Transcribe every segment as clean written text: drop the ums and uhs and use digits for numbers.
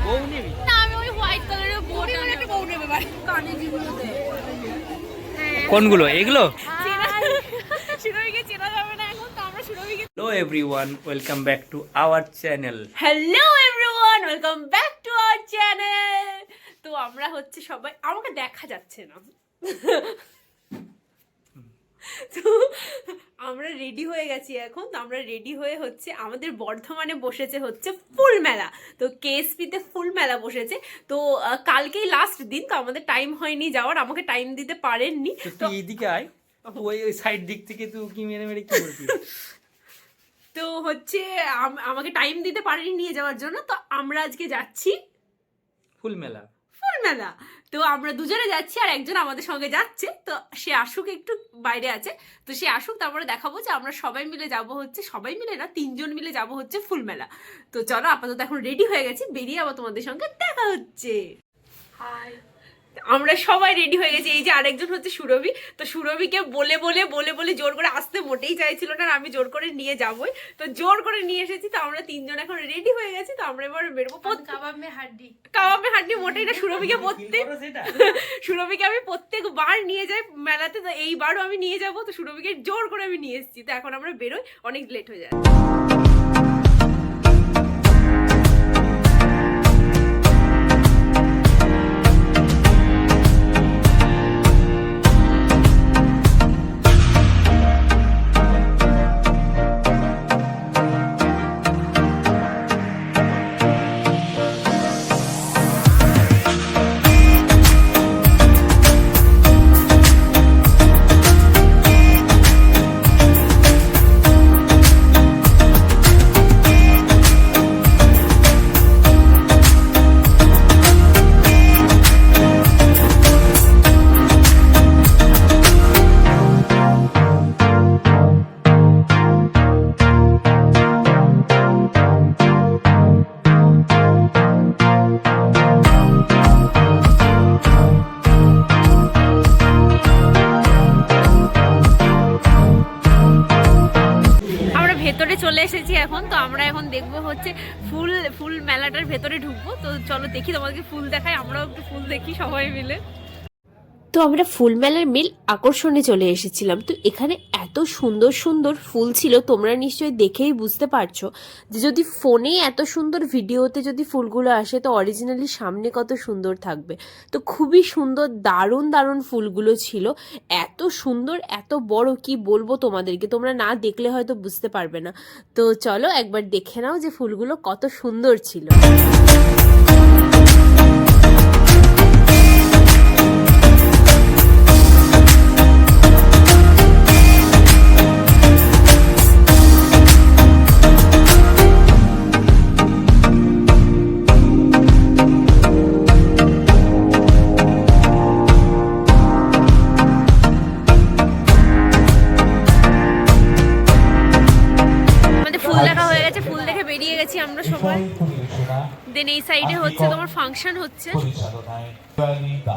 বউ নিবি না আমি ওই হোয়াইট কালারের বউটা একটা বউ নেবে ভাই কানে যেগুলোতে কোনগুলো এগুলো? সুরভিকে চেনা যাবে না এখন তো আমরা সুরভিকে hello everyone, welcome back to our channel. Hello everyone, welcome back to our channel. তো আমরা হচ্ছে সবাই, আমাকে দেখা যাচ্ছে না তো আমরা রেডি হয়ে গেছি এখন। তো আমরা রেডি হয়ে হচ্ছে আমাদের বর্ধমানে বসেছে হচ্ছে ফুল মেলা। তো কেএসপিতে ফুল মেলা বসেছে। তো কালকেই লাস্ট দিন, তো আমাদের টাইম হয়নি যাওয়ার, আমাকে টাইম দিতে পারেননি। তো এইদিকে আয়, ওই সাইড দিক থেকে তুই কি মেরে মেরে কি করবি? তো হচ্ছে আমাকে টাইম দিতে পারেনি নিয়ে যাওয়ার জন্য। তো আমরা আজকে যাচ্ছি ফুল মেলা। ফুল মেলা। তো আমরা দুজনে যাচ্ছি আর একজন আমাদের সঙ্গে যাচ্ছে। তো সে আসুক, একটু বাইরে আছে, তো সে আসুক, তারপরে দেখাবো যে আমরা সবাই মিলে যাব হচ্ছে, সবাই মিলে না, 3 জন মিলে যাব হচ্ছে ফুল মেলা। তো চলো, আপাতত এখন রেডি হয়ে গেছি, বেরিয়ে আবার তোমাদের সঙ্গে দেখা হচ্ছে। হাই, আমরা সবাই রেডি হয়ে গেছি। এই যে আরেকজন হচ্ছে সুরভি। তো সুরভিকে বলে বলে বলে বলে জোর করে আসতে মোটেই চাইছিল না, আমি জোর করে নিয়ে যাবই। তো জোর করে নিয়ে এসেছি। তো আমরা 3 জন এখন রেডি হয়ে গেছি। তো আমরা এবার বেরোবো। কাবাব মে হাড্ডি মোটেই না। সুরভিকে আমি প্রত্যেকবার নিয়ে যাই মেলাতে, তো এইবারও আমি নিয়ে যাবো। তো সুরভিকে জোর করে আমি নিয়ে এসেছি। তো এখন আমরা বেরোই, অনেক লেট হয়ে যায়। ভেতরে চলে এসেছি এখন। তো আমরা এখন দেখবো হচ্ছে ফুল মেলাটার ভেতরে ঢুকবো। তো চলো দেখি, তোমাদেরকে ফুল দেখাই, আমরাও একটু ফুল দেখি সবাই মিলে। তো আমরা ফুল মেলার মেল আকর্ষণে চলে এসেছিলাম। তো এখানে এত সুন্দর সুন্দর ফুল ছিল, তোমরা নিশ্চয়ই দেখেই বুঝতে পারছো যে যদি ফোনে এত সুন্দর ভিডিওতে যদি ফুলগুলো আসে, তো অরিজিনালি সামনে কত সুন্দর থাকবে। তো খুবই সুন্দর, দারুণ দারুণ ফুলগুলো ছিল, এত সুন্দর, এত বড়, কি বলবো তোমাদেরকে, তোমরা না দেখলে হয়তো বুঝতে পারবে না। তো চলো একবার দেখে নাও যে ফুলগুলো কত সুন্দর ছিল। আমরা সবাই দেন এই সাইডে হচ্ছে তোমার ফাংশন হচ্ছে,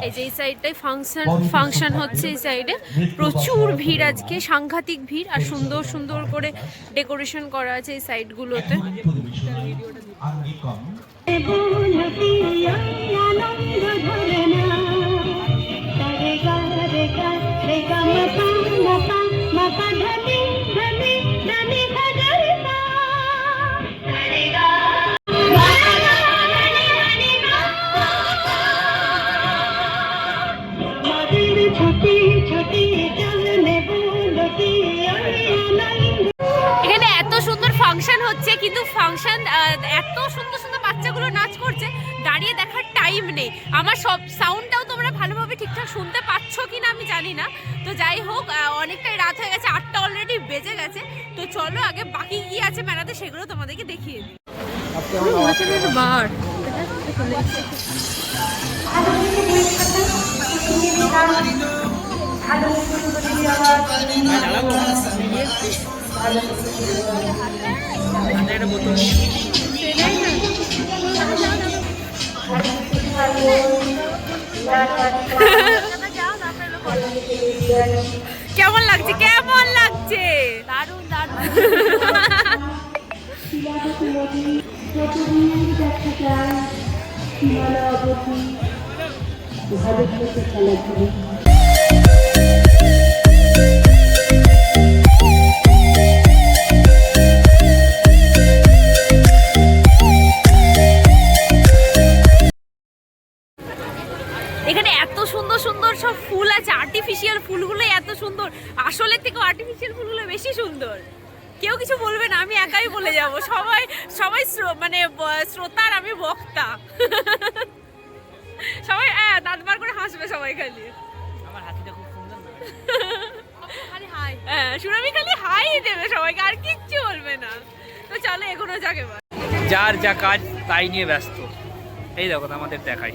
এই যে এই সাইডটাই ফাংশন হচ্ছে। এই সাইডে প্রচুর ভিড় আজকে, সাংঘাতিক ভিড়, আর সুন্দর সুন্দর করে ডেকোরেশন করা আছে এই সাইডগুলোতে। এখানে এত সুন্দর ফাংশন হচ্ছে, কিন্তু ফাংশন এত সুন্দর সুন্দর বাচ্চাগুলো নাচ করছে, দাঁড়িয়ে দেখার টাইম নেই। আমার সব সাউন্ডটাও তোমরা ভালোভাবে ঠিকঠাক শুনতে পাচ্ছ কিনা আমি জানি না। তো যাই হোক, অনেকটাই রাত হয়ে গেছে, 8টা অলরেডি বেজে গেছে। তো চলো আগে বাকি কি আছে মেলাতে সেগুলো তোমাদেরকে দেখিয়ে দিই। কেমন লাগছে? কেমন লাগছে? দারুণ দারুণ। এখানে এত সুন্দর সুন্দর সব ফুল আছে, আর্টিফিশিয়াল ফুলগুলো এত সুন্দর, আসলের থেকে আর্টিফিশিয়াল ফুলগুলো বেশি সুন্দর। কেউ কিছু বলবে না, আমি একাই বলে যাব। সবাই সবাই মানে শ্রোতার, আমি বক্তা। সবাই দাঁত বার করে হাসবে সবাই, খালি আমার হাতিটা খুব সুন্দর না? সুরভি খালি হাই দেবে সবাইকে, আর কিচ্ছু বলবে না। তো চলো এখনো যাক এবার। যার যা কাজ তাই নিয়ে ব্যস্ত। এই দেখো আমাদের দেখাই,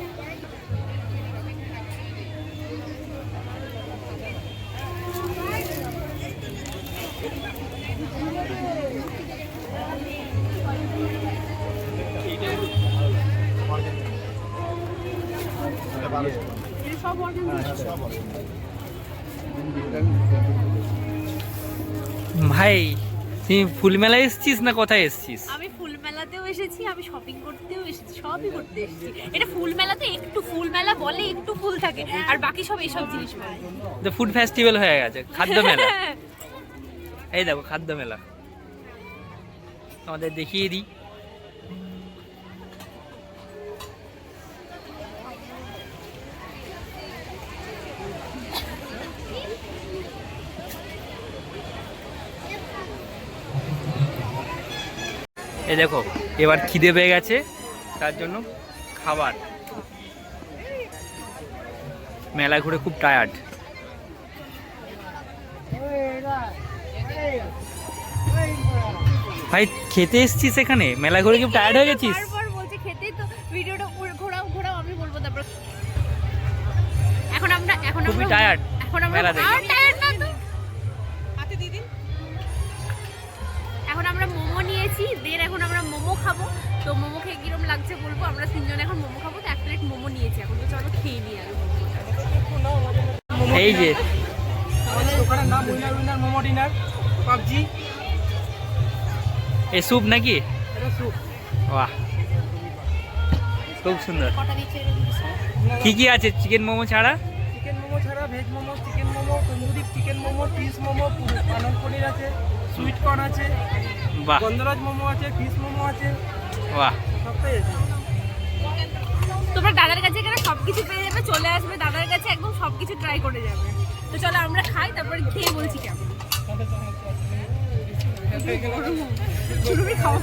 ভাই তুই ফুল মেলায় এসেছিস না কোথায় এসেছিস? আমি ফুল মেলাতেও এসেছি, আমি শপিং করতেও এসেছি, সবই করতে এসেছি। এটা ফুল মেলাতে একটু ফুল মেলা বলে একটু ফুল থাকে, আর বাকি সব এইসব জিনিস পায়। তো ফুড ফেস্টিভ্যাল হয়ে গেছে, খাদ্য মেলা। এই দেখো খাদ্য মেলা, আমাদের দেখিয়ে দিই। এই দেখো এবার খিদে পেয়ে গেছে, তার জন্য খাবার। মেলা ঘুরে খুব টায়ার্ড। ভাই খেতে এসছিস এখানে, মেলা ঘুরে কি টায়ার্ড হয়ে গেছিস? বারবার বলছে খেতেই তো, ভিডিওটা ঘোরাও ঘোরাও, আমি বলবো তারপর। এখন আমরা খুবই টায়ার্ড মেলা দেখে। আর টায়ার্ড না তো হাতে দিদি। এখন আমরা মোমো নিয়েছি, এখন আমরা মোমো খাবো। তো মোমো খেয়ে কিরম লাগছে বলবো। আমরা তিনজন এখন মোমো খাবো, তো 1 প্লেট মোমো নিয়েছি। এখন তো চলো খেয়ে নিই আগে মোমোটা। এই যে আমাদের দোকানের নাম উইনার মোমো ডিনার পাবজি। এ স্যুপ নাকি? এটা স্যুপ। বাহ খুব সুন্দর। কটা দিচ্ছে কি কি আছে চিকেন মোমো ছাড়া? চিকেন মোমো ছাড়া veg momo, chicken momo, tandoori chicken momo, fish momo, পালক পনির আছে, সুইট কর্ন আছে, বাহ গন্ধরাজ মোমো আছে, ফিশ মোমো আছে, বাহ সবটাই আছে। তোমরা দাদার কাছে এখানে সবকিছু পেয়ে যাবে, চলে আসবে দাদার কাছে, একদম সবকিছু ট্রাই করে যাবে। তো চলো আমরা খাই, তারপরে খেয়ে বলছি কেমন। শুরুই খাও।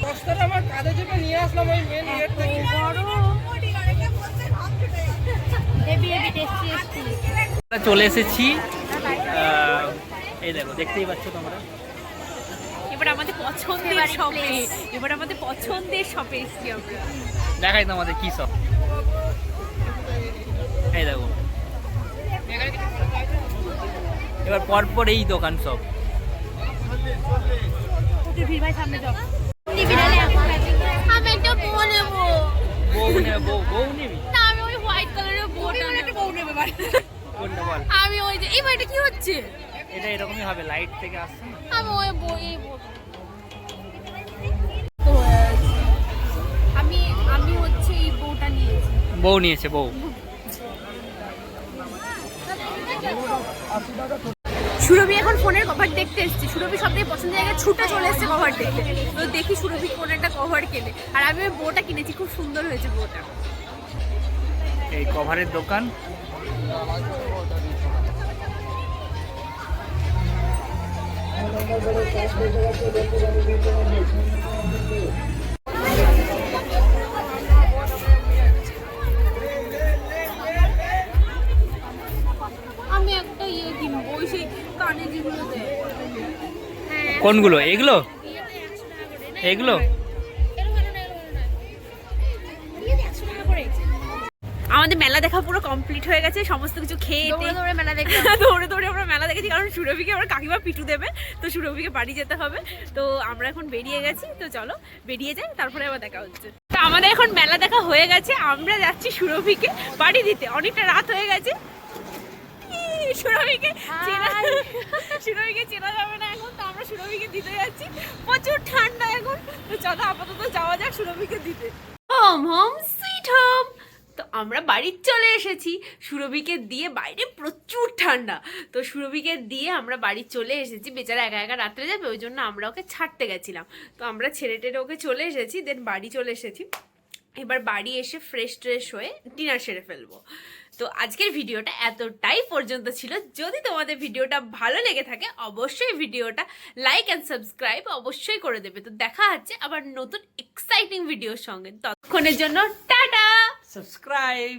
বস্তাটা আমার কাঁধে চেপে নিয়ে আসলাম ওই মেন ইয়ের থেকে। আমরা চলে এসেছি, এই দেখো দেখতেই পাচ্ছ তোমরা। এবার আমাদের পছন্দের শপে, এবার আমাদের পছন্দের শপে এসেছি আমরা। দেখাই তোমাদের কি সব। এই দেখো এবার পরপর এই দোকান সব। আমি একটা বউ নেবো। বউ নেবে, বউ নিবি? না, আমি ওই হোয়াইট কালারের বউটা একটা বউ নেবে। কোনটা বল? আমি ওই যে এই বাড়িটা কি হচ্ছে, এটা এরকমই হবে, লাইট থেকে আসছে না। আমি ওই বউ এই বউ আমি হচ্ছে এই বউটা নিয়েছি। বউ নিয়েছে, বউ। সুরভি এখন ফোনের কভার দেখতে এসেছে। সুরভি সব থেকে পছন্দের জায়গায় ছুটে চলে এসেছে কভার দেখতে। তো দেখি সুরভি কোন একটা কভার কেনে, আর আমি ওই বউটা কিনেছি, খুব সুন্দর হয়েছে বউটা। এই কভারের দোকান। আমি একটা ইয়ে কিনবো, ওই সেই কানে যেগুলো দেয়। হ্যাঁ, কোনগুলো? এগুলো ইয়েতে 100 টাকা করে না, এগুলো এর ভালো না, এর ভালো না। ইয়েতে 100 টাকা করে। আমাদের মেলা দেখা পুরো কমপ্লিট হয়ে গেছে, সমস্ত কিছু খেয়ে দৌড়ে মেলা দেখলাম। দৌড়ে আমরা মেলা দেখেছি, কারণ সুরভিকে আমার কাকিমা পিটু দেবে, তো সুরভিকে বাড়ি যেতে হবে। তো আমরা এখন বেরিয়ে গেছি, তো চলো বেরিয়ে যাই, তারপরে আবার দেখা হচ্ছে। তো আমাদের এখন মেলা দেখা হয়ে গেছে, আমরা যাচ্ছি সুরভিকে বাড়ি দিতে, অনেকটা রাত হয়ে গেছে। সুরভিকে চেনা যাবে না এখন, তো যাচ্ছি, প্রচুর ঠান্ডা এখন। তো চলো আপাতত যাওয়া যাক সুরভিকে দিতে। Home home sweet home. তো আমরা বাড়ি চলে এসেছি, সুরভিকে দিয়ে, বাইরে প্রচুর ঠান্ডা। তো সুরভিকে দিয়ে আমরা বাড়ি চলে এসেছি, বেচারা একা একা রাত্রে যাবে, ওই জন্য আমরা ওকে ছাড়তে গেছিলাম। তো আমরা ছেড়ে টেরে ওকে চলে এসেছি, দেন বাড়ি চলে এসেছি। এবার বাড়ি এসে ফ্রেশ ট্রেশ হয়ে ডিনার সেরে ফেলবো। তো আজকের ভিডিওটা এতটাই পর্যন্ত ছিল। যদি তোমাদের ভিডিওটা ভালো লেগে থাকে অবশ্যই ভিডিওটা লাইক অ্যান্ড সাবস্ক্রাইব অবশ্যই করে দেবে। তো দেখা হচ্ছে আবার নতুন এক্সাইটিং ভিডিওর সঙ্গে, ততক্ষণের জন্য টাটা। সাবস্ক্রাইব।